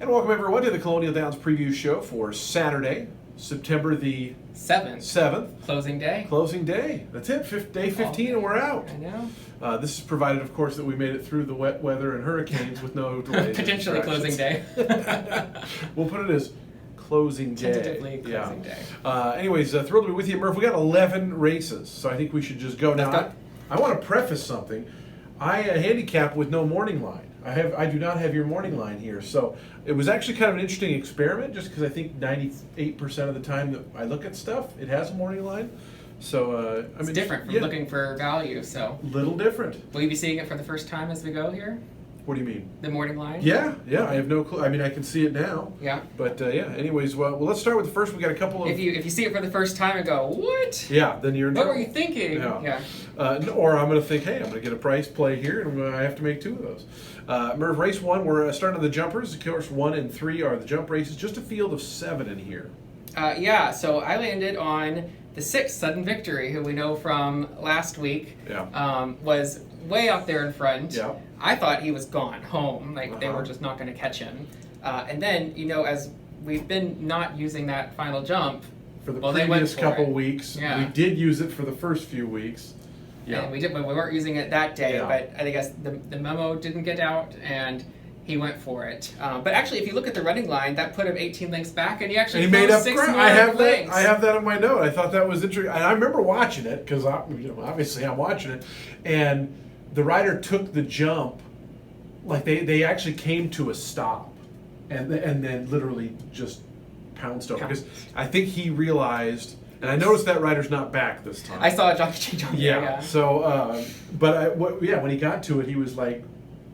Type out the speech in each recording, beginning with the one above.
And welcome everyone to the Colonial Downs preview show for Saturday, September the 7th. Closing day. Closing day. That's it. Day 15 and we're out. I know. This is provided, of course, that we made it through the wet weather and hurricanes with no delays. Potentially closing day. We'll put it as closing day. Tentatively closing day. Anyways, thrilled to be with you, Murph. We got 11 races, so I think we should just go now. Go. I want to preface something. I handicap with no morning line. I do not have your morning line here, so it was actually kind of an interesting experiment. Just because I think 98% of the time that I look at stuff, it has a morning line. So it's different from looking for value. So little different. Will you be seeing it for the first time as we go here? What do you mean? The morning line? Yeah. I have no clue. I mean, I can see it now. Yeah. But anyways, well, let's start with the first. We got a couple of. If you see it for the first time and go, what? Yeah, then you're in What trouble. were you thinking? Yeah. Or I'm going to think, hey, I'm going to get a price play here, and I have to make two of those. Merv, race one, we're starting on the jumpers. Of course, 1 and 3 are the jump races. Just a field of 7 in here. So I landed on the 6th, Sudden Victory, who we know from last week. Yeah. Was way out there in front. Yeah. I thought he was gone home, they were just not going to catch him. And then, as we've been not using that final jump for the previous couple weeks, we did use it for the first few weeks. Yeah, and we did, but we weren't using it that day. Yeah. But I guess the memo didn't get out, and he went for it. But actually, if you look at the running line, that put him 18 lengths back, and he actually made up 6 ground. more lengths. I have that on my note. I thought that was interesting. And I remember watching it because obviously I'm watching it, and the rider took the jump, like they actually came to a stop, and then literally just pounced over because I think he realized, and I noticed that rider's not back this time. I saw a jockey change on there. Yeah. So, when he got to it, he was like,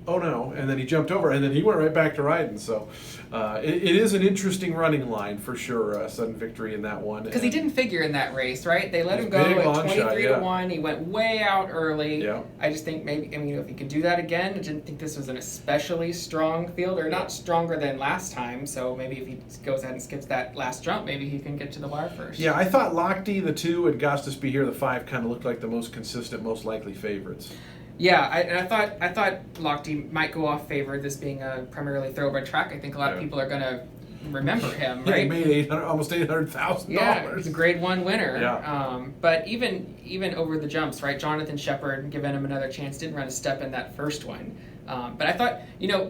"Oh no!" And then he jumped over, and then he went right back to riding. So, it is an interesting running line for sure. Sudden Victory in that one because he didn't figure in that race, right? They let him go at 23-1. He went way out early. Yeah. I just think maybe if he could do that again, I didn't think this was an especially strong field, or not stronger than last time. So maybe if he goes ahead and skips that last jump, maybe he can get to the wire first. Yeah, I thought Lochte, the 2, and Gostis Be Here, the 5, kind of looked like the most consistent, most likely favorites. Yeah, I thought Lochte might go off favored, this being a primarily thoroughbred track. I think a lot of people are going to remember him, right? He made almost $800,000. Yeah, he's a Grade 1 winner. Yeah. But even over the jumps, right? Jonathan Shepard, giving him another chance, didn't run a step in that first one. But I thought,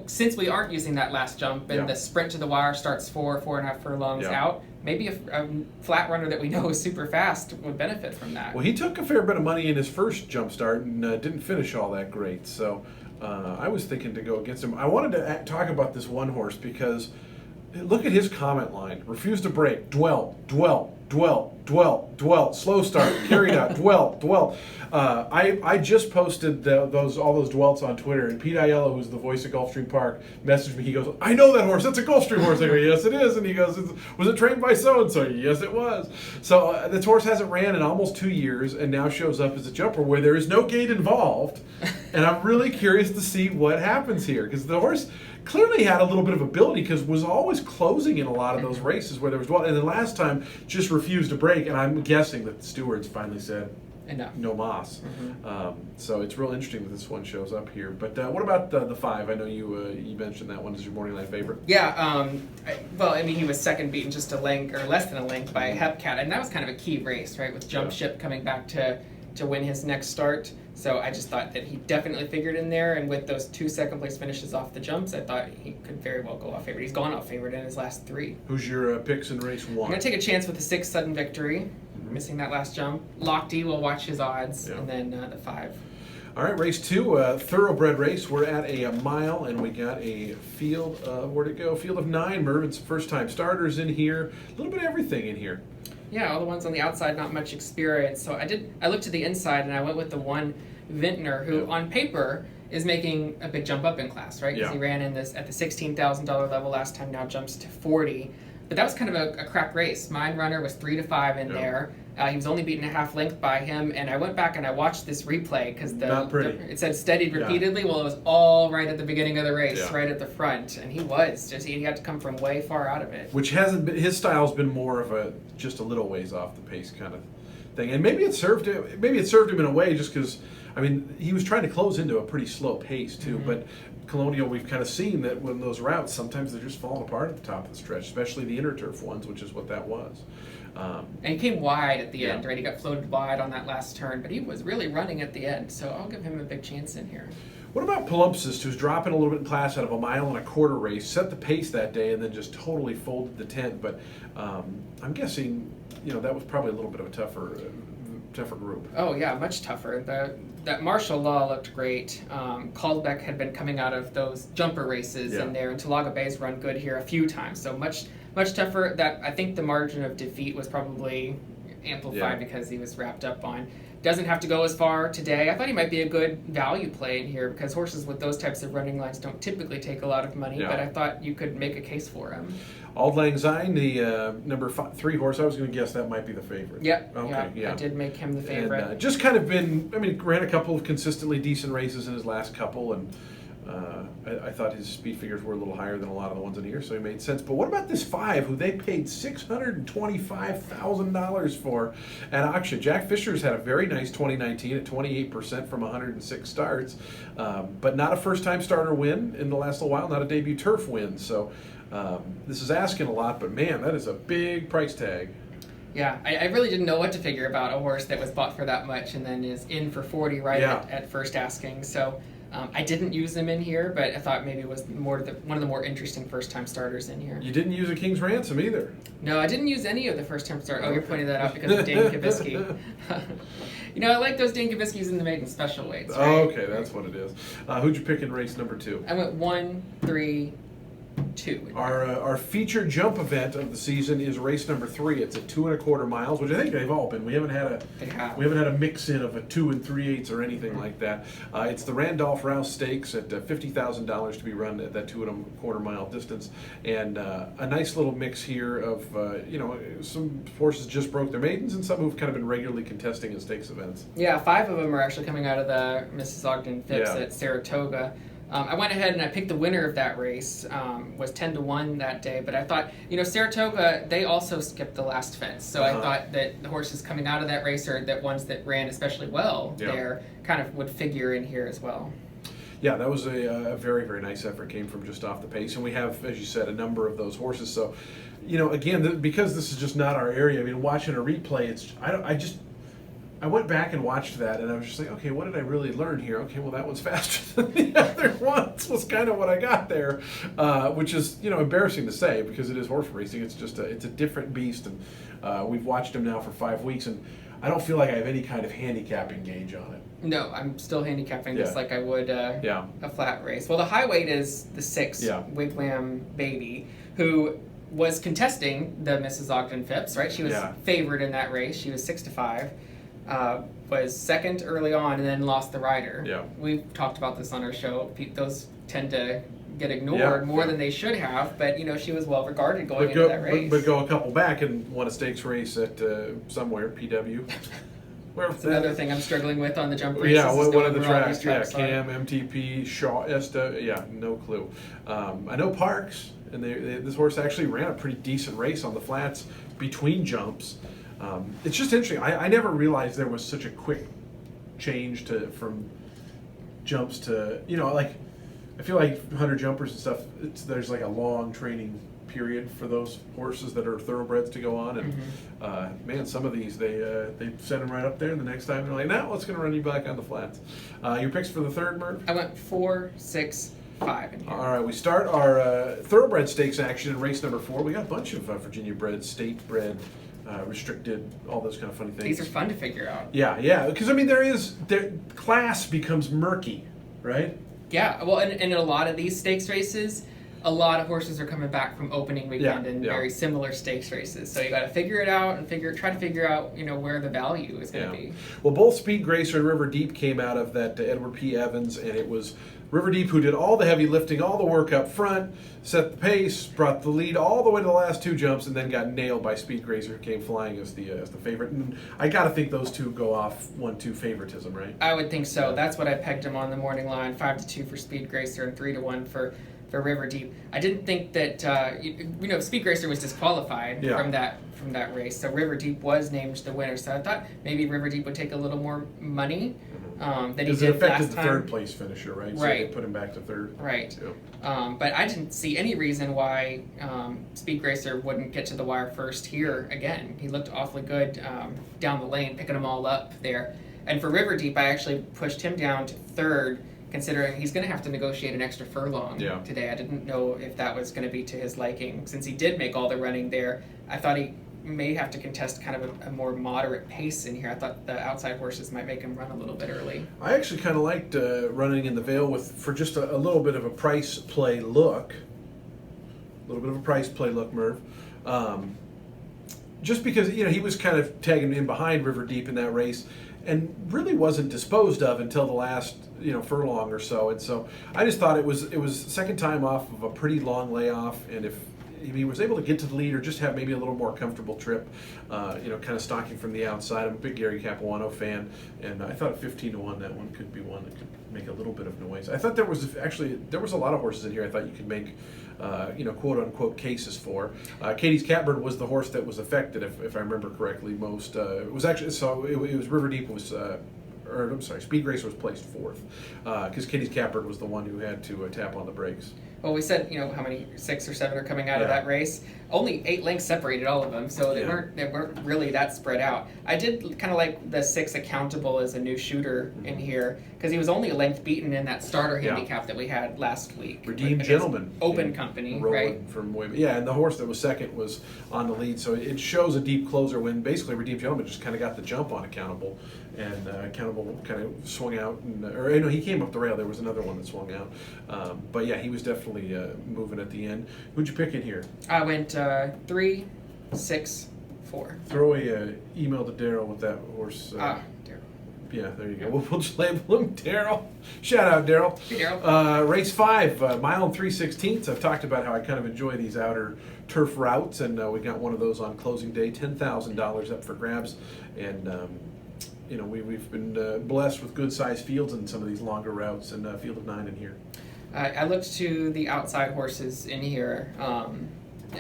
since we aren't using that last jump and the sprint to the wire starts 4.5 furlongs out, maybe a flat runner that we know is super fast would benefit from that. Well, he took a fair bit of money in his first jump start and didn't finish all that great. So I was thinking to go against him. I wanted to talk about this one horse because look at his comment line. Refuse to break. Dwell. Slow start. Carried out. Dwell. I just posted all those dwelts on Twitter, and Pete Aiello, who's the voice of Gulfstream Park, messaged me. He goes, "I know that horse. That's a Gulfstream horse." I go, "Yes, it is." And he goes, "Was it trained by so-and-so?" "Yes, it was." So this horse hasn't ran in almost 2 years, and now shows up as a jumper where there is no gate involved. And I'm really curious to see what happens here, because the horse clearly had a little bit of ability because was always closing in a lot of those races where there was dwell. And then last time just refused to break, and I'm guessing that the stewards finally said, enough. No mas. So it's real interesting that this one shows up here. But what about the 5? I know you mentioned that one as your morning line favorite. Yeah. He was second beaten just a length or less than a length by Hepcat, and that was kind of a key race, right? With Jump Ship coming back to win his next start. So I just thought that he definitely figured in there, and with those 2 second place finishes off the jumps, I thought he could very well go off favorite. He's gone off favorite in his last 3. Who's your picks in race 1? I'm going to take a chance with the 6 Sudden Victory, missing that last jump. Lochte will watch his odds, and then the 5. All right, race 2, thoroughbred race. We're at a mile, and we got a field of, where'd it go? Field of 9. Mervin's first-time starters in here. A little bit of everything in here. Yeah, all the ones on the outside, not much experience. So I looked to the inside, and I went with the one Vintner, who on paper is making a big jump up in class, right? Because he ran in this at the $16,000 level last time, now jumps to 40. But that was kind of a crap race. Mine runner was 3 to 5 in there. He was only beaten a half length by him, and I went back and I watched this replay because it said steadied repeatedly. Well, it was all right at the beginning of the race, right at the front, and he had to come from way far out of it. Which hasn't been, his style's been more of just a little ways off the pace kind of thing, and maybe it served him in a way just because I mean, he was trying to close into a pretty slow pace too, but Colonial, we've kind of seen that when those routes, sometimes they're just falling apart at the top of the stretch, especially the inner turf ones, which is what that was. And he came wide at the end, right? He got floated wide on that last turn, but he was really running at the end, so I'll give him a big chance in here. What about Palimpsest, who's dropping a little bit in class out of a 1.25 mile race, set the pace that day, and then just totally folded the tent? But I'm guessing, that was probably a little bit of a tougher group. Oh yeah, much tougher. That Martial Law looked great. Caldbeck had been coming out of those jumper races in there, and Tulaga Bay's run good here a few times, so much tougher. That I think the margin of defeat was probably amplified because he was wrapped up on. Doesn't have to go as far today. I thought he might be a good value play in here because horses with those types of running lines don't typically take a lot of money, but I thought you could make a case for him. Auld Lang Syne, the number 3 horse, I was going to guess that might be the favorite. Yep. Okay, I did make him the favorite. And, just kind of ran a couple of consistently decent races in his last couple, and I thought his speed figures were a little higher than a lot of the ones in here, so he made sense. But what about this 5, who they paid $625,000 for at auction? Jack Fisher's had a very nice 2019 at 28% from 106 starts, but not a first-time starter win in the last little while, not a debut turf win. So this is asking a lot, but man, that is a big price tag. Yeah, I really didn't know what to figure about a horse that was bought for that much and then is in for 40 at first asking. So I didn't use him in here, but I thought maybe it was one of the more interesting first-time starters in here. You didn't use a King's Ransom either. No, I didn't use any of the first-time starters. Oh, you're pointing that out because of Dane Kibisky. I like those Dane Kibiskys in the maiden special weights, right? Oh, okay, that's what it is. Who'd you pick in race number 2? I went 1, 3, 2. Our featured jump event of the season is race number 3. It's at 2.25 miles, which I think they've all been. We haven't had a mix in of a 2 3/8 or anything like that. It's the Randolph Rouse Stakes at $50,000 to be run at that 2.25 mile distance, and a nice little mix here of some horses just broke their maidens and some who've kind of been regularly contesting in stakes events. Yeah, 5 of them are actually coming out of the Mrs. Ogden Phipps at Saratoga. I went ahead and I picked the winner of that race, was 10-1 that day, but I thought, Saratoga, they also skipped the last fence, so I thought that the horses coming out of that race, or that ones that ran especially well there, kind of would figure in here as well. Yeah, that was a very, very nice effort, came from just off the pace, and we have, as you said, a number of those horses, so, again, because this is just not our area, watching a replay, I went back and watched that, and I was just like, okay, what did I really learn here? Okay, well, that one's faster than the other ones was kind of what I got there, which is, embarrassing to say because it is horse racing. It's just it's a different beast, and we've watched him now for 5 weeks, and I don't feel like I have any kind of handicapping gauge on it. No, I'm still handicapping this like I would a flat race. Well, the high weight is the 6, Wigwam Baby, who was contesting the Mrs. Ogden Phipps, right? She was favored in that race. She was 6-5. Was second early on and then lost the rider. Yeah. We've talked about this on our show. Those tend to get ignored more than they should have, but she was well regarded going into that race. But go a couple back and won a stakes race at somewhere, PW. That's another thing I'm struggling with on the jump races. Yeah, one of the tracks. Cam, MTP, Shaw, Esta. No clue. I know Parks, and this horse actually ran a pretty decent race on the flats between jumps. It's just interesting. I never realized there was such a quick change from jumps to, I feel like 100 jumpers and stuff, there's like a long training period for those horses that are thoroughbreds to go on. And man, some of these, they send them right up there, and the next time they're like, no, it's going to run you back on the flats. Your picks for the third, Merv? I went 4, 6, 5 in here. All right, we start our thoroughbred stakes action in race number 4. We got a bunch of Virginia bred, state bred, restricted, all those kind of funny things. These are fun to figure out. Yeah, because their class becomes murky, right? Yeah, well, and in a lot of these stakes races, a lot of horses are coming back from opening weekend in very similar stakes races. So you got to figure it out and try to figure out where the value is going to be. Well, both Speed Gracer and River Deep came out of that Edward P. Evans, and it was River Deep who did all the heavy lifting, all the work up front, set the pace, brought the lead all the way to the last 2 jumps, and then got nailed by Speed Gracer, who came flying as the favorite. And I got to think those two go off 1-2 favoritism, right? I would think so. That's what I pegged them on the morning line: 5-2 for Speed Gracer and 3-1 for River Deep. I didn't think that Speed Gracer was disqualified from that race, so River Deep was named the winner. So I thought maybe River Deep would take a little more money. than he Because did it affected last the time. third place finisher, right? So Right. they put him back to third. Right. Yeah. But I didn't see any reason why Speed Gracer wouldn't get to the wire first here again. He looked awfully good down the lane, picking them all up there. And for River Deep, I actually pushed him down to third, considering he's going to have to negotiate an extra furlong today. I didn't know if that was going to be to his liking. Since he did make all the running there, I thought he may have to contest kind of a more moderate pace in here. I thought the outside horses might make him run a little bit early. I actually kind of liked running in the Vale for just a little bit of a price play look. A little bit of a price play look, Merv. Just because, he was kind of tagging in behind River Deep in that race and really wasn't disposed of until the last, furlong or so. And so I just thought it was second time off of a pretty long layoff, and if he was able to get to the lead or just have maybe a little more comfortable trip, kind of stalking from the outside. I'm a big Gary Capuano fan, and I thought 15-1 that one could be one that could make a little bit of noise. I thought there was a lot of horses in here I thought you could make quote unquote cases for. Katie's Catbird was the horse that was affected, if I remember correctly. Most it was actually it was River Deep was. Or I'm sorry, Speed Gracer was placed fourth because Katie's Catbird was the one who had to tap on the brakes. Well, we said, how many 6 or 7 are coming out of that race. Only 8 lengths separated all of them, so they weren't really that spread out. I did kind of like the 6 Accountable as a new shooter in here because he was only a length beaten in that starter handicap that we had last week. Redeemed Gentleman. Open company, right? From way, and the horse that was second was on the lead, so it shows a deep closer when basically Redeemed Gentleman just kind of got the jump on Accountable, and Accountable kind of swung out, he came up the rail. There was another one that swung out, but yeah, he was definitely moving at the end. Who'd you pick in here? I went 3, 6, 4. Throw a email to Daryl with that horse. Daryl. Yeah, there you go. We'll just label him Daryl. Shout out, Daryl. Hey, Daryl. Race 5, mile and 3/16. I've talked about how I kind of enjoy these outer turf routes, and we got one of those on closing day. $10,000 up for grabs, and we've been blessed with good-sized fields in some of these longer routes, and field of 9 in here. I looked to the outside horses in here.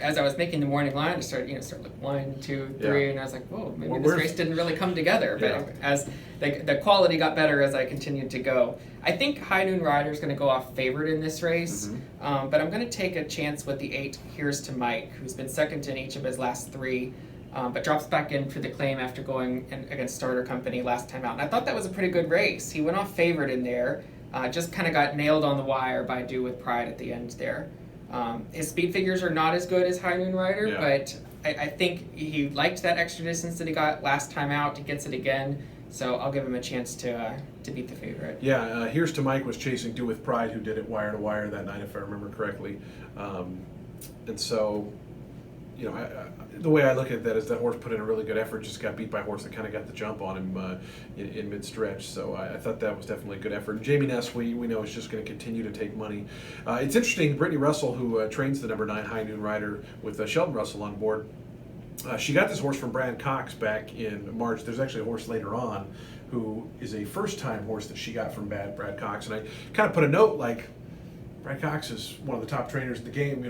As I was making the morning line, I started like 1, 2, 3, and I was like, whoa, maybe this race didn't really come together. But as the quality got better as I continued to go, I think High Noon Rider is going to go off favored in this race. But I'm going to take a chance with the 8 Here's to Mike, who's been second in each of his last 3. But drops back in for the claim after going against Starter Company last time out. And I thought that was a pretty good race. He went off favored in there. Just kind of got nailed on the wire by Do With Pride at the end there. His speed figures are not as good as High Noon Rider, but I think he liked that extra distance that he got last time out. He gets it again, so I'll give him a chance to beat the favorite. Yeah, Here's to Mike was chasing Do With Pride, who did it wire to wire that night, if I remember correctly. And so, the way I look at that is that horse put in a really good effort, just got beat by a horse that kind of got the jump on him in mid-stretch. So I thought that was definitely a good effort. And Jamie Ness, we know, is just going to continue to take money. It's interesting, Brittany Russell, who trains the number 9 High Noon Rider with Sheldon Russell on board, she got this horse from Brad Cox back in March. There's actually a horse later on who is a first-time horse that she got from Brad Cox. And I kind of put a note like, Brad Cox is one of the top trainers in the game,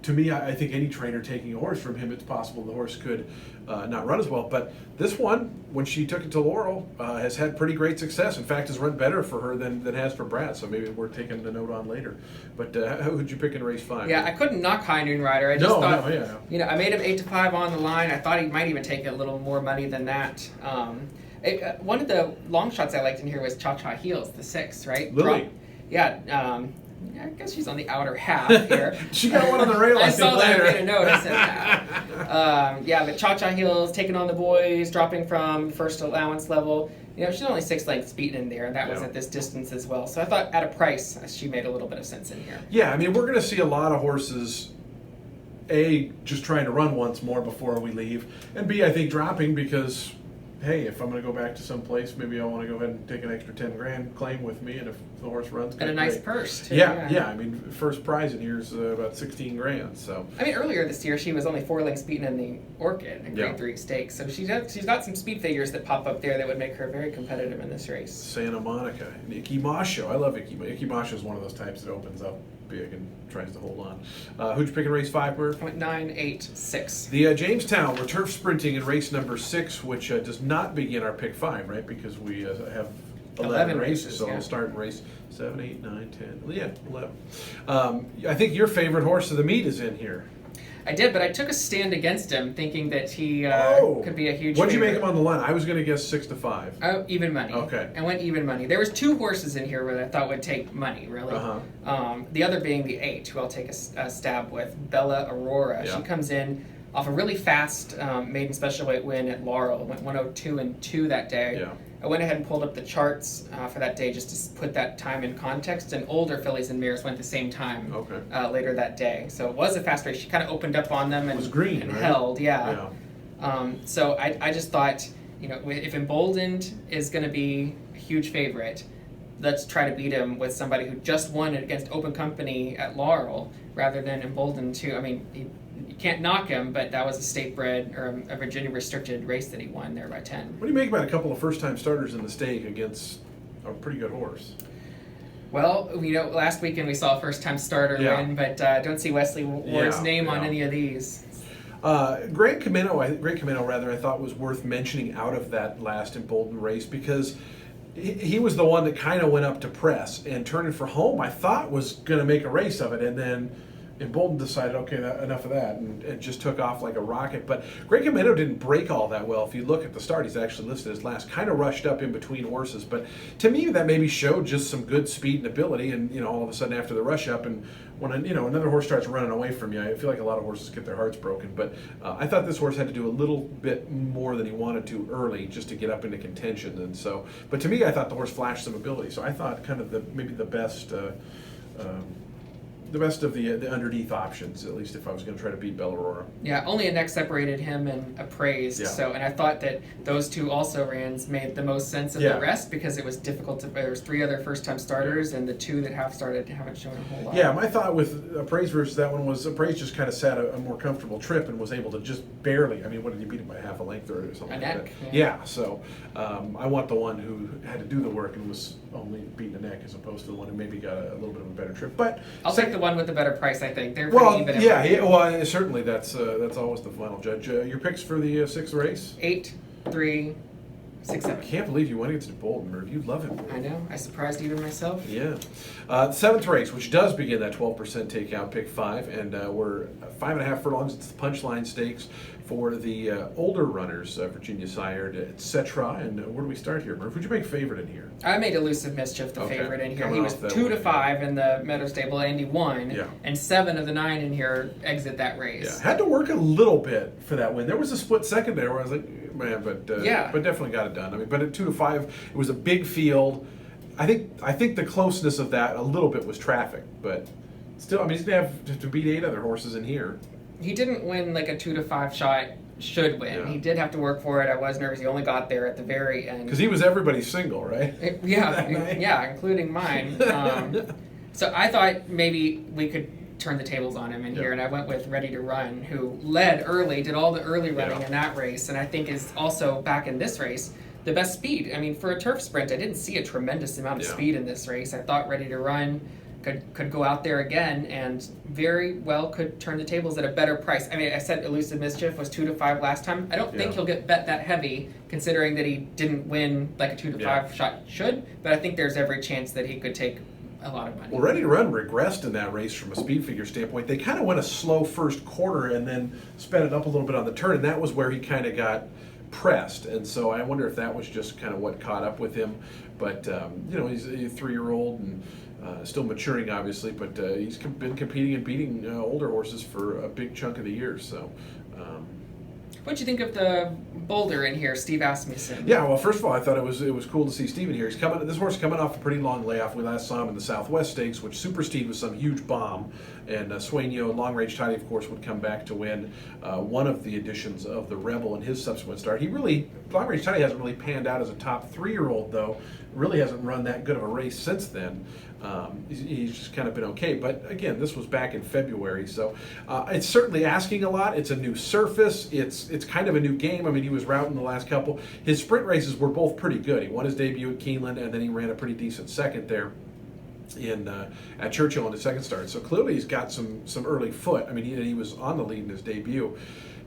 to me, I think any trainer taking a horse from him, it's possible the horse could not run as well. But this one, when she took it to Laurel, has had pretty great success. In fact, has run better for her than has for Brad. So maybe we're taking the note on later. But who would you pick in race 5? Yeah, I couldn't knock High Noon Rider. I just thought, I made him 8-5 on the line. I thought he might even take a little more money than that. One of the long shots I liked in here was Cha Cha Heels, the 6, right? Lily. I guess she's on the outer half here. She got one on the rail, I think, saw later. that. I made a note. I said that. But Cha Cha Heels taking on the boys, dropping from first allowance level. She's only 6 lengths beaten in there, and that was at this distance as well. So I thought at a price, she made a little bit of sense in here. Yeah, I mean, we're going to see a lot of horses, A, just trying to run once more before we leave, and B, I think dropping because, hey, if I'm going to go back to some place, maybe I want to go ahead and take an extra $10,000 claim with me, and if the horse runs, and a nice purse too. Yeah. I mean, first prize in here is about $16,000. So I mean, earlier this year she was only 4 lengths beaten in the Orchid in Grade 3 Stakes, so she's got some speed figures that pop up there that would make her very competitive in this race. Santa Monica, Icky Masho. I love Icky. Icky Masho is one of those types that opens up big and tries to hold on. Who'd you pick in race 5, Murph? I went 9, 8, 6. The Jamestown, we're turf sprinting in race number 6, which does not begin our pick 5, right? Because we have 11 races. So yeah. we'll start in race 7, 8, 9, 10. Yeah, 11. I think your favorite horse of the meet is in here. I did, but I took a stand against him, thinking that he could be a huge What'd you favorite. make him on the line? I was going to guess 6 to 5. Oh, even money. Okay. I went even money. There was 2 horses in here that I thought would take money, really. The other being the 8, who I'll take a stab with, Bella Aurora. Yeah. She comes in off a really fast maiden special weight win at Laurel. Went 102-2 that day. Yeah. I went ahead and pulled up the charts for that day just to put that time in context, and older fillies and mares went the same time later that day. So it was a fast race. She kind of opened up on them and, it was green, and right? held, yeah. So I just thought, if Emboldened is going to be a huge favorite, let's try to beat him with somebody who just won it against Open Company at Laurel rather than Emboldened too. I mean, you can't knock him, but that was a state bred or a Virginia restricted race that he won there by 10. What do you make about a couple of first-time starters in the stake against a pretty good horse? Well, last weekend we saw a first-time starter win, but don't see Wesley Ward's name on any of these. Great Camino, I thought was worth mentioning out of that last Emboldened race because he was the one that kind of went up to press and turning for home. I thought was going to make a race of it, and then Emboldened decided, okay, enough of that, and just took off like a rocket. But Great Camino didn't break all that well. If you look at the start, he's actually listed as last. Kind of rushed up in between horses, but to me that maybe showed just some good speed and ability. And all of a sudden after the rush up, and when another horse starts running away from you, I feel like a lot of horses get their hearts broken. But I thought this horse had to do a little bit more than he wanted to early just to get up into contention. And so, but to me, I thought the horse flashed some ability. So I thought kind of maybe the best. The best of the underneath options, at least if I was going to try to beat Bella Aurora. Yeah, only a neck separated him and Appraised. Yeah. So, and I thought that those 2 also rans made the most sense of the rest because it was difficult to. There was 3 other first-time starters, and the 2 that have started haven't shown a whole lot. Yeah, my thought with Appraised versus that one was Appraised just kind of sat a more comfortable trip and was able to just barely. I mean, what did he beat him by half a length or something? A like neck. that? Yeah. So I want the one who had to do the work and was only beating a neck as opposed to the one who maybe got a little bit of a better trip. But I'll take the one with the better price. I think they're pretty even. Well, certainly that's always the final judge. Your picks for the 6th race? 8, 3, 6, 7. I can't believe you went against Emboldened, Merv. You love him. I know. I surprised even myself. Yeah. 7th race, which does begin that 12% takeout, pick 5, and we're 5.5 furlongs. It's the punchline stakes for the older runners, Virginia sired, etc. And where do we start here, Murph? Who'd you make favorite in here? I made Elusive Mischief the favorite in here. Coming He was off that 2 to win. 5 in the Meadow Stable, and he won. Yeah. And 7 of the 9 in here exit that race. Yeah, had to work a little bit for that win. There was a split second there where I was like, man, but definitely got it done. I mean, but at 2 to 5, it was a big field. I think the closeness of that a little bit was traffic, but still, I mean, he's gonna have to beat 8 other horses in here. He didn't win like a 2 to 5 shot. Should win. Yeah. He did have to work for it. I was nervous. He only got there at the very end. Because he was everybody's single, right? Yeah, including mine. So I thought maybe we could turn the tables on him in here, and I went with Ready to Run, who led early, did all the early running in that race, and I think is also back in this race the best speed. I mean, for a turf sprint, I didn't see a tremendous amount of speed in this race. I thought Ready to Run could go out there again and very well could turn the tables at a better price. I mean, I said Elusive Mischief was 2 to 5 last time. I don't think he'll get bet that heavy, considering that he didn't win like a 2 to 5 shot should. But I think there's every chance that he could take a lot of money. Well, Ready to Run regressed in that race from a speed figure standpoint. They kind of went a slow first quarter and then sped it up a little bit on the turn, and that was where he kind of got pressed. And so I wonder if that was just kind of what caught up with him. But he's a 3-year-old and still maturing, obviously, but he's been competing and beating older horses for a big chunk of the year. So, what'd you think of the boulder in here, Steve Asmussen? Yeah, well, first of all, I thought it was cool to see Steven here. This horse is coming off a pretty long layoff. We last saw him in the Southwest Stakes, which Supersteed was some huge bomb, and Swainio, Long Range Tidy, of course, would come back to win one of the editions of the Rebel in his subsequent start. Long Range Tidy hasn't really panned out as a top 3-year-old, though. Really hasn't run that good of a race since then. He's just kind of been okay. But again, this was back in February, so it's certainly asking a lot. It's a new surface. It's kind of a new game. I mean, he was routing the last couple. His sprint races were both pretty good. He won his debut at Keeneland, and then he ran a pretty decent second there at Churchill in his second start. So clearly he's got some early foot. I mean, he was on the lead in his debut.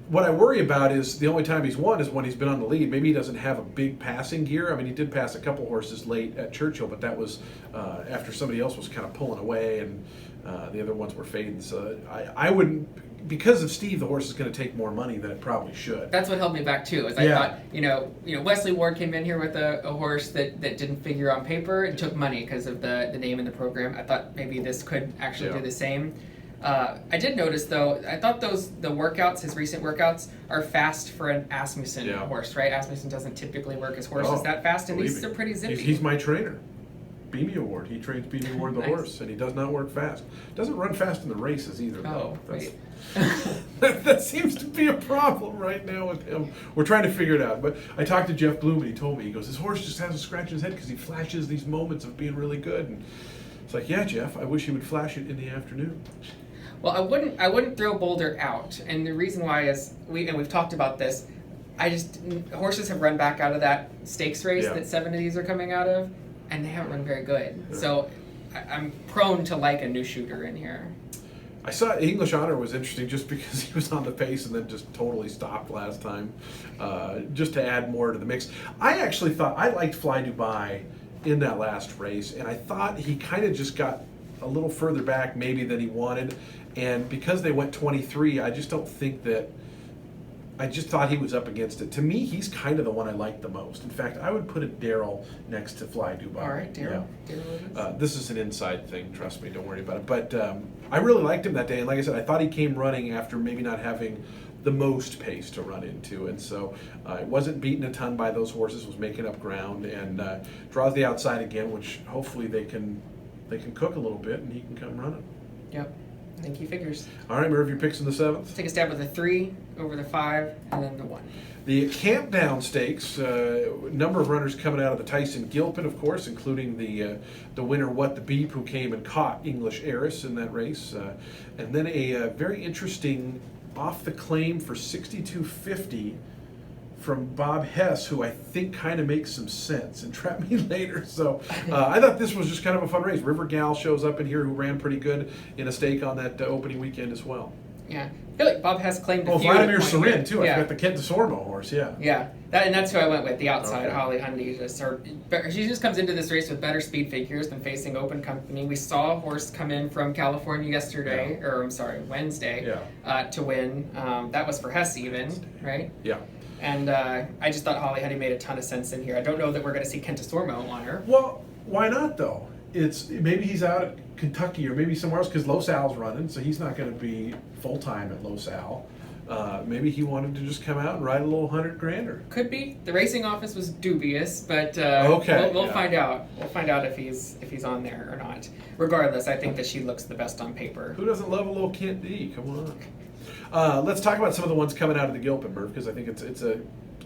what I worry about is the only time he's won is when he's been on the lead. Maybe he doesn't have a big passing gear. I mean, he did pass a couple horses late at Churchill, but that was after somebody else was kind of pulling away, and the other ones were fading. So I wouldn't, because of Steve, the horse is going to take more money than it probably should. That's what held me back too. Is I thought, Wesley Ward came in here with a horse that didn't figure on paper and took money because of the name in the program. I thought maybe this could actually do the same. I did notice though, I thought the workouts, his recent workouts, are fast for an Asmussen horse, right? Asmussen doesn't typically work his horses that fast, and these are pretty zippy. He's my trainer. Beamy Award. He trains Beamy Award the horse, and he does not work fast. Doesn't run fast in the races either, though. Wait. That seems to be a problem right now with him. We're trying to figure it out. But I talked to Jeff Bloom, and he told me, he goes, this horse just has a scratch in his head because he flashes these moments of being really good. And it's like, yeah, Jeff, I wish he would flash it in the afternoon. Well, I wouldn't throw Boulder out, and the reason why is we've talked about this. Horses have run back out of that stakes race that 7 of these are coming out of, and they haven't run very good. Yeah. So I'm prone to like a new shooter in here. I saw English Honor was interesting just because he was on the pace and then just totally stopped last time, just to add more to the mix. I actually thought I liked Fly Dubai in that last race, and I thought he kind of just got a little further back maybe than he wanted. And because they went 23, I just don't think that. I just thought he was up against it. To me, he's kind of the one I like the most. In fact, I would put a Darryl next to Fly Dubai. All right, Darryl. Yeah. This is an inside thing. Trust me, don't worry about it. But I really liked him that day. And like I said, I thought he came running after maybe not having the most pace to run into. And so it wasn't beaten a ton by those horses, was making up ground, and draws the outside again, which hopefully they can cook a little bit and he can come running. Yep. I think he figures. All right, Merv, your picks in the 7th? Let's take a stab with the 3, over the 5, and then the 1. The Camp Down Stakes, number of runners coming out of the Tyson Gilpin, of course, including the winner, What the Beep, who came and caught English Heiress in that race. And then a very interesting off the claim for 62.50 from Bob Hess, who I think kind of makes some sense, and Trap Me Later. So I thought this was just kind of a fun race. River Gal shows up in here, who ran pretty good in a stake on that opening weekend as well. Yeah. I feel like Bob Hess claimed a few. Vladimir Sorin, too. I forgot the Kent DeSormo horse, Yeah. That's who I went with, the outside, Holly Hundy. She just comes into this race with better speed figures than facing open company. We saw a horse come in from California Wednesday, to win. That was for Hess even, right? Yeah. And I just thought Holly Hundy made a ton of sense in here. I don't know that we're going to see Kent DeSormo on her. Well, why not, though? Maybe he's out at Kentucky or maybe somewhere else because Los Al's running, so he's not going to be full-time at Los Al. Maybe he wanted to just come out and ride a little $100,000. Could be. The racing office was dubious, but we'll find out. We'll find out if he's on there or not. Regardless, I think that she looks the best on paper. Who doesn't love a little Kent D? Come on. Let's talk about some of the ones coming out of the Gilpin, Murph, because I think it's a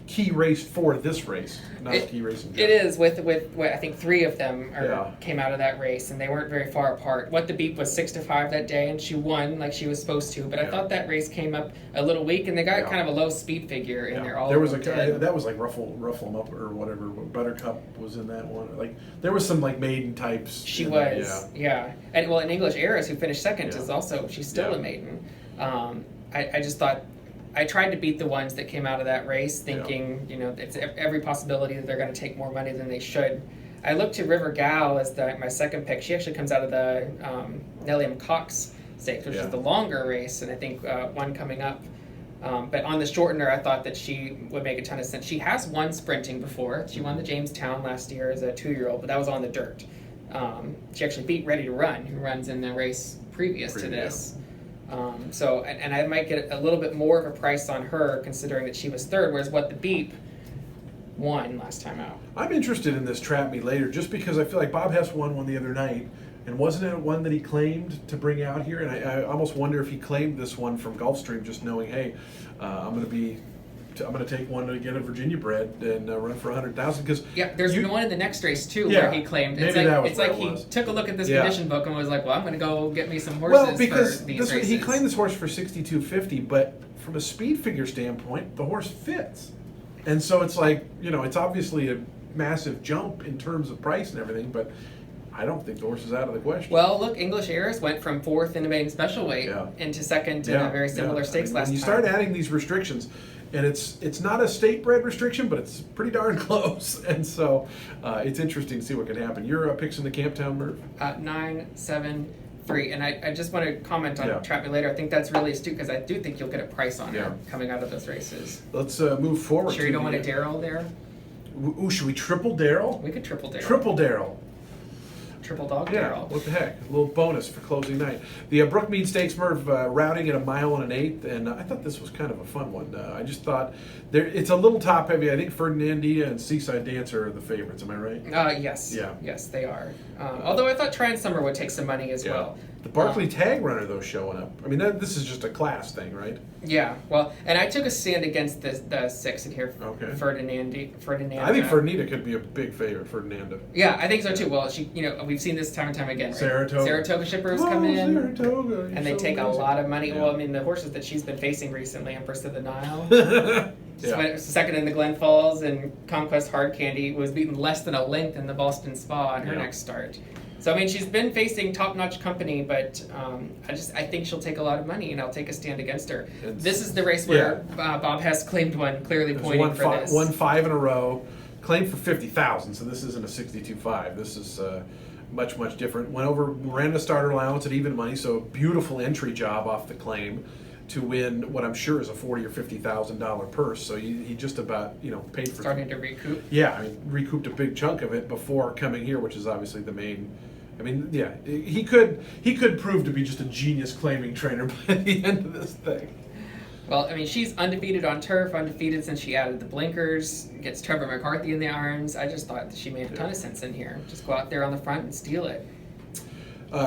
key race for this race, not a key race in general. It is, with I think 3 of them came out of that race, and they weren't very far apart. What the Beep was 6-5 that day, and she won like she was supposed to. But I thought that race came up a little weak, and they got kind of a low speed figure in there. There was that was like ruffle 'em up or whatever. Buttercup was in that one. Like there was some like maiden types. She was, and an English Heiress who finished second is also she's still a maiden. I just thought. I tried to beat the ones that came out of that race, thinking, it's every possibility that they're going to take more money than they should. I looked to River Gal as my second pick. She actually comes out of the Nelliam Cox Stakes, which is the longer race, and I think one coming up. But on the shortener, I thought that she would make a ton of sense. She has won sprinting before. She won the Jamestown last year as a 2-year-old, but that was on the dirt. She actually beat Ready to Run, who runs in the race previous to this. And I might get a little bit more of a price on her considering that she was 3rd, whereas What the Beep won last time out. I'm interested in this Trap Me Later just because I feel like Bob Hess won one the other night, and wasn't it one that he claimed to bring out here? And I almost wonder if he claimed this one from Gulfstream, just knowing, hey, I'm going to take one to get a Virginia bred and run for $100,000 because there's one in the next race too where he claimed it's like he took a look at this condition book and was like, well, I'm going to go get me some horses. Well, because he claimed this horse for $62.50, but from a speed figure standpoint, the horse fits, and so it's like it's obviously a massive jump in terms of price and everything, but I don't think the horse is out of the question. Well, look, English Heiress went from 4th in the maiden special weight into 2nd in a very similar stakes last time. When you start adding these restrictions, and it's not a state bred restriction, but it's pretty darn close, and so it's interesting to see what can happen. Your picks in the Camptown, Merv? 9, 7, 3, and I just want to comment on Trap Me Later. I think that's really astute because I do think you'll get a price on her coming out of those races. Let's move forward. Sure, you don't want a Darryl there? Ooh, should we triple Darryl? We could triple Darryl. Triple Darryl. Triple dog Yeah, Darryl. what the heck? A little bonus for closing night. The Brookmead Stakes, Merv, routing at 1 1/8, and I thought this was kind of a fun one. I just thought it's a little top heavy. I think Ferdinandia and Seaside Dancer are the favorites. Am I right? Yes. Yeah. Yes, they are. Although I thought Try and Summer would take some money as well. The Barclay Tag Runner, though, showing up. I mean, this is just a class thing, right? Yeah, well, and I took a stand against the 6 in here, Ferdinand. I think Ferdinanda could be a big favorite, Ferdinanda. Yeah, I think so too. Well, we've seen this time and time again. Right? Saratoga shippers come in, Saratoga, and they take a lot of money. Yeah. Well, I mean, the horses that she's been facing recently, Empress of the Nile, second in the Glen Falls, and Conquest Hard Candy was beaten less than a length in the Boston Spa in her next start. So, I mean, she's been facing top-notch company, but I think she'll take a lot of money, and I'll take a stand against her. This is the race where Bob Hess claimed one, clearly pointing for this. Won 5 in a row, claimed for 50,000, so this isn't a 62.5. This is much, much different. Went over, ran the starter allowance at even money, so a beautiful entry job off the claim to win what I'm sure is a $40,000 or $50,000 purse. So he just about paid for starting to recoup. Yeah, I mean, recouped a big chunk of it before coming here, which is obviously the main. I mean, yeah, he could prove to be just a genius claiming trainer by the end of this thing. Well, I mean, she's undefeated on turf, undefeated since she added the blinkers, gets Trevor McCarthy in the arms. I just thought that she made a ton of sense in here. Just go out there on the front and steal it.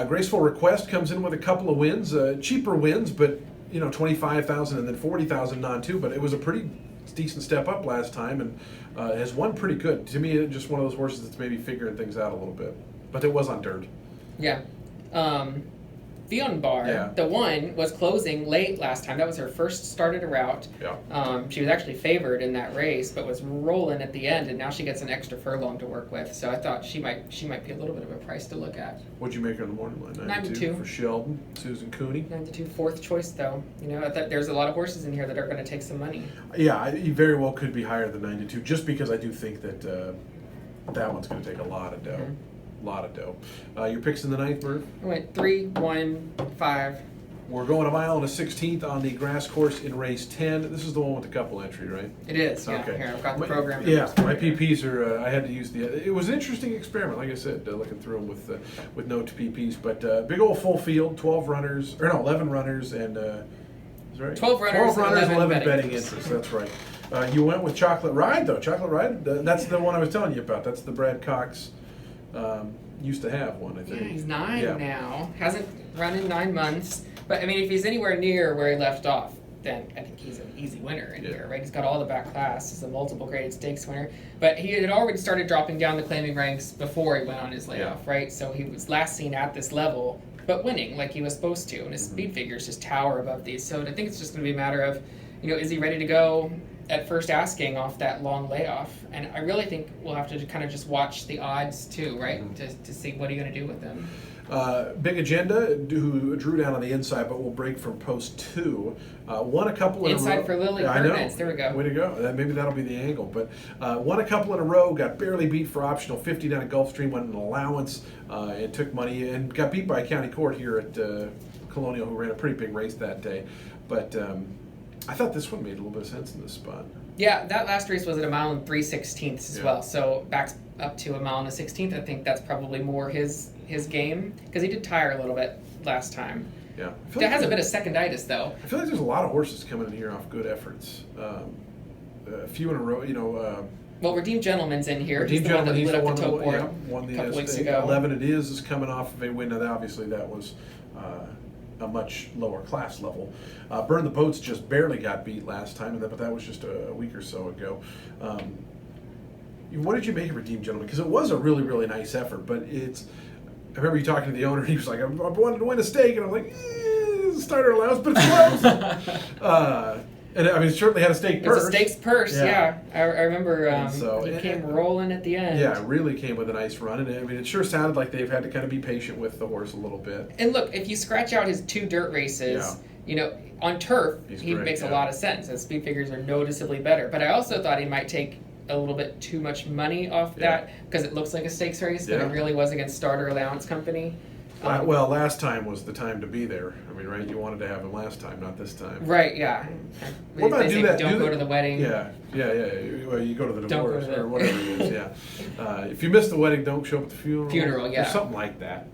Graceful Request comes in with a couple of wins, cheaper wins, but 25,000 and then 40,000 non-2. But it was a pretty decent step up last time, and has won pretty good. To me, just one of those horses that's maybe figuring things out a little bit. But it was on dirt. Yeah. Fionn Bar, the one, was closing late last time. That was her first start at a route. Yeah. She was actually favored in that race, but was rolling at the end, and now she gets an extra furlong to work with. So I thought she might be a little bit of a price to look at. What'd you make her in the morning line? 92 for Sheldon, Susan Cooney. 92, fourth choice though. I thought there's a lot of horses in here that are going to take some money. Yeah, he very well could be higher than 92, just because I do think that that one's going to take a lot of dough. Mm-hmm. Lot of dough. Your picks in the 9th, Merv? I went 3, 1, 5. We're going 1 1/16 on the grass course in race 10. This is the one with the couple entry, right? It is. Yeah. Okay. Here, I've got the program. Yeah, my PPs are. I had to use it was an interesting experiment, like I said, looking through them with no PPs. But big old full field, 11 runners, and is that right? 12 runners, 11 betting interests. That's right. You went with Chocolate Ride, though. Chocolate Ride. That's the one I was telling you about. That's the Brad Cox. Used to have one, I think. Yeah, he's 9 now. Hasn't run in 9 months. But, I mean, if he's anywhere near where he left off, then I think he's an easy winner in here, right? He's got all the back class. He's a multiple graded stakes winner. But he had already started dropping down the claiming ranks before he went on his layoff, right? So he was last seen at this level, but winning like he was supposed to. And his speed figures just tower above these. So I think it's just going to be a matter of, is he ready to go at first asking off that long layoff? And I really think we'll have to kind of just watch the odds too, right? To see what are you going to do with them. Big Agenda, who drew down on the inside, but will break from post 2. Won a couple in a row. Inside for Lily Ferdinand. There we go. Way to go. Maybe that'll be the angle. But won a couple in a row, got barely beat for optional 50 down at Gulfstream, went an allowance, and took money, and got beat by County Court here at Colonial, who ran a pretty big race that day. But I thought this one made a little bit of sense in this spot. Yeah, that last race was at 1 3/16 as well. So back up to 1 1/16. I think that's probably more his game, because he did tire a little bit last time. Yeah, That has a bit of seconditis though. I feel like there's a lot of horses coming in here off good efforts. A few in a row, Well, Redeemed Gentleman's in here. Redeemed Gentleman, he's the one that won the a couple weeks ago. 11 it is coming off of a win. Now, obviously, that was a much lower class level. Burn the Boats just barely got beat last time, but that was just a week or so ago. What did you make of Redeemed Gentleman? Because it was a really, really nice effort, but I remember you talking to the owner, and he was like, I wanted to win a stake, and I'm like, starter allowance, but it's close. And I mean, it certainly had a stake It purse. was a stakes purse, yeah. I remember it came rolling at the end. Yeah, it really came with a nice run. And I mean, it sure sounded like they've had to kind of be patient with the horse a little bit. And look, if you scratch out his 2 dirt races, on turf, he makes a lot of sense. His speed figures are noticeably better. But I also thought he might take a little bit too much money off that because it looks like a stakes race, but it really was against Starter Allowance Company. Well, last time was the time to be there. I mean, right? You wanted to have him last time, not this time. Right, yeah. What about don't go to the wedding. Yeah. Well, you go to the divorce or whatever it is, yeah. If you miss the wedding, don't show up at the funeral. Yeah. Or something like that.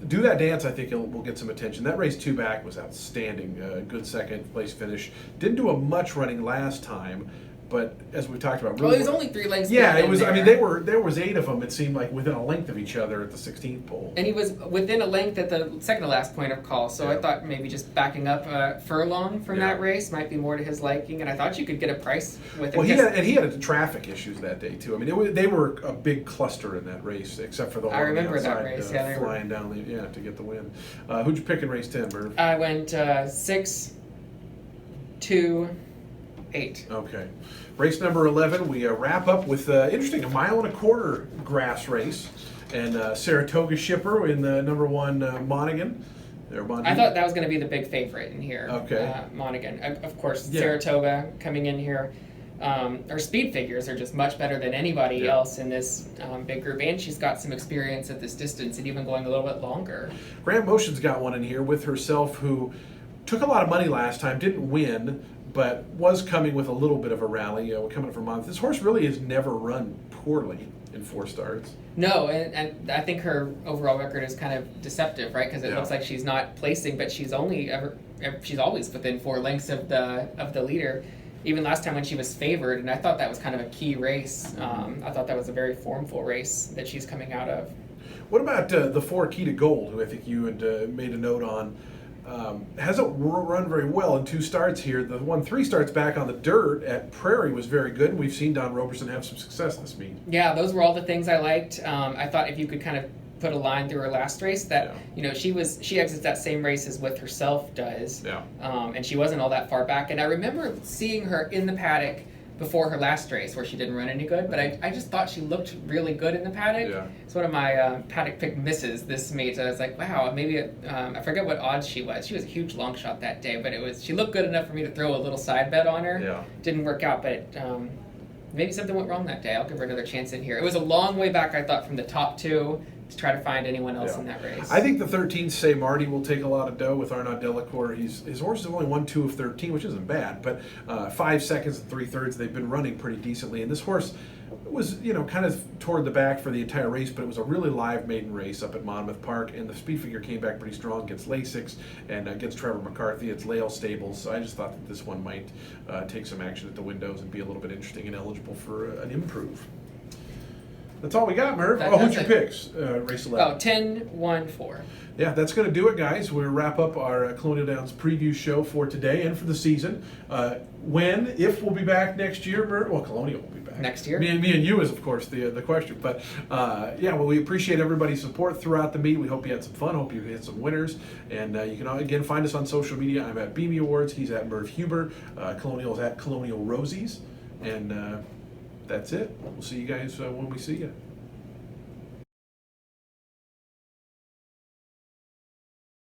Do That Dance, I think will get some attention. That race 2 back was outstanding. Good second place finish. Didn't do a much running last time. But as we talked about, really, it was only 3 lengths. Yeah, it was. There. I mean, there was 8 of them. It seemed like within a length of each other at the 16th pole. And he was within a length at the second to last point of call. So I thought maybe just backing up a furlong from that race might be more to his liking. And I thought you could get a price with him. Well, he had traffic issues that day too. I mean, they were a big cluster in that race, except for the one I remember outside, that race. Flying down to get the win. Who'd you pick in race 10, Merv? I went 6, 2, 8. Okay. Race number 11, we wrap up with interesting, 1.25 mile grass race, and Saratoga Shipper in the number 1 Monaghan. I thought that was going to be the big favorite in here. Okay. Monaghan, of course. Saratoga coming in here. Her speed figures are just much better than anybody else in this big group, and she's got some experience at this distance and even going a little bit longer. Grand Motion's got one in here with herself who took a lot of money last time, didn't win, but was coming with a little bit of a rally, coming from month. This horse really has never run poorly in 4 starts. No, and I think her overall record is kind of deceptive, right? Because it looks like she's not placing, but she's always within 4 lengths of the leader. Even last time when she was favored, and I thought that was kind of a key race. I thought that was a very formful race that she's coming out of. What about the 4 Key to Gold, who I think you had made a note on? Hasn't run very well in 2 starts here. The 3 starts back on the dirt at Prairie was very good, and we've seen Don Roberson have some success this meet. Yeah, those were all the things I liked. I thought if you could kind of put a line through her last race that she exits that same race as With Herself does, and she wasn't all that far back. And I remember seeing her in the paddock before her last race where she didn't run any good, but I just thought she looked really good in the paddock. Yeah. It's one of my paddock pick misses this meet. I was like, wow, maybe I forget what odds she was. She was a huge long shot that day, but she looked good enough for me to throw a little side bet on her. Yeah. Didn't work out, but maybe something went wrong that day. I'll give her another chance in here. It was a long way back, I thought, from the top 2 to try to find anyone else in that race. I think the 13 Say Marty will take a lot of dough with Arnaud Delacour. His horses have only won 2 of 13, which isn't bad, but 5 seconds and 3/3 they've been running pretty decently. And this horse was, kind of toward the back for the entire race, but it was a really live maiden race up at Monmouth Park, and the speed figure came back pretty strong against Lasix and against Trevor McCarthy. It's Lael Stables, so I just thought that this one might take some action at the windows and be a little bit interesting and eligible for an improve. That's all we got, Merv. Who's your picks? Race 11. 10, 1, 4. Yeah, that's going to do it, guys. We'll wrap up our Colonial Downs preview show for today and for the season. If we'll be back next year, Merv? Well, Colonial will be back. Next year? Me and you is, of course, the question. But, we appreciate everybody's support throughout the meet. We hope you had some fun. Hope you hit some winners. And you can, again, find us on social media. I'm at Beamy Awards. He's at Merv Huber. Colonial is at Colonial Rosies. And... that's it. We'll see you guys when we see you.